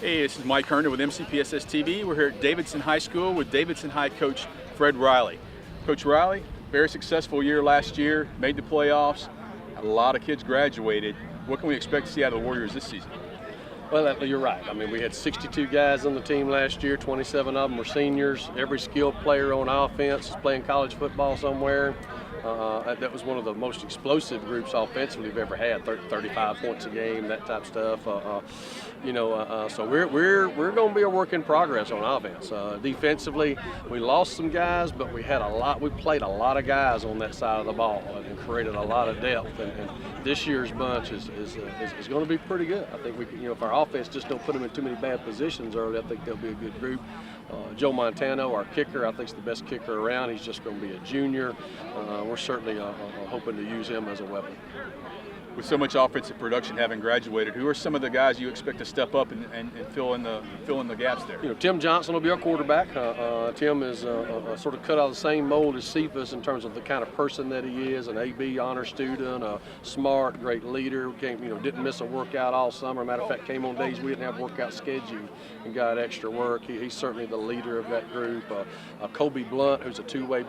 Hey, this is Mike Herndon with MCPSS TV. We're here at Davidson High School with Davidson High coach Fred Riley. Coach Riley, very successful year last year, made the playoffs, had a lot of kids graduated. What can we expect to see out of the Warriors this season? Well, you're right. I mean, we had 62 guys on the team last year. 27 of them were seniors. Every skilled player on offense is playing college football somewhere. That was one of the most explosive groups offensively we've ever had. 35 points a game, that type of stuff. So we're going to be a work in progress on offense. Defensively, we lost some guys, but we played a lot of guys on that side of the ball and created a lot of depth. And this year's bunch is going to be pretty good. I think if our offense just don't put them in too many bad positions early, I think they'll be a good group. Joe Montano, our kicker, I think is the best kicker around. He's just going to be a junior. We're certainly hoping to use him as a weapon. With so much offensive production having graduated, who are some of the guys you expect to step up and fill in the gaps there? Tim Johnson will be our quarterback. Tim is sort of cut out of the same mold as Cephas in terms of the kind of person that he is, an AB honor student, a smart, great leader. Didn't miss a workout all summer. Matter of fact, came on days we didn't have workout scheduled and got extra work. He's certainly the leader of that group. Kobe Blunt, who's a two-way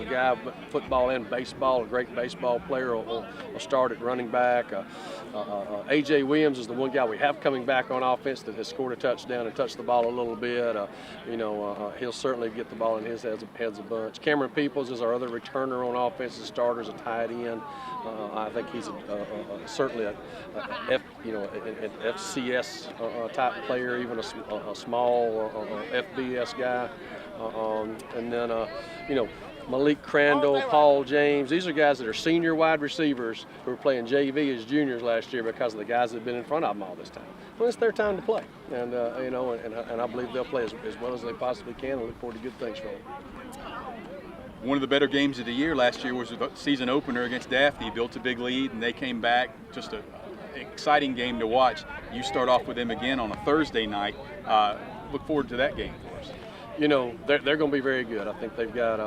guy, football and baseball, a great baseball player, will start at running back. A.J. Williams is the one guy we have coming back on offense that has scored a touchdown and touched the ball a little bit. He'll certainly get the ball in his heads a bunch. Cameron Peoples is our other returner on offense as starters, a tight end. I think he's certainly an FCS type player, even a small FBS guy. And then Malik Crandall, Paul James. These are guys that are senior wide receivers who were playing JV as juniors last year because of the guys that have been in front of them all this time. Well, it's their time to play, and I believe they'll play as well as they possibly can, and look forward to good things from them. One of the better games of the year last year was the season opener against Daphne. Built a big lead, and they came back. Just an exciting game to watch. You start off with them again on a Thursday night. Look forward to that game for us. They're going to be very good. I think they've got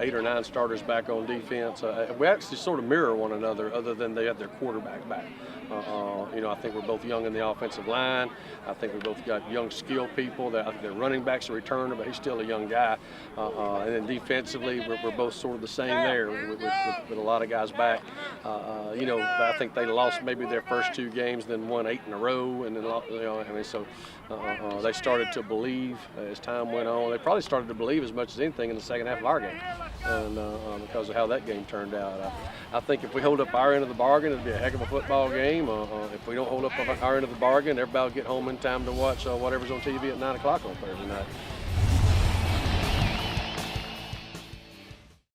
8 or 9 starters back on defense. We actually sort of mirror one another other than they have their quarterback back. I think we're both young in the offensive line. I think we both got young, skilled people. I think their running back's a returner, but he's still a young guy. And then defensively, we're both sort of the same there with a lot of guys back. I think they lost maybe their first 2 games, then won 8 in a row, and then so they started to believe as time went on. They probably started to believe as much as anything in the second half of our game, and because of how that game turned out. I think if we hold up our end of the bargain, it'll be a heck of a football game. If we don't hold up our end of the bargain, everybody will get home in time to watch whatever's on TV at 9 o'clock on Thursday night.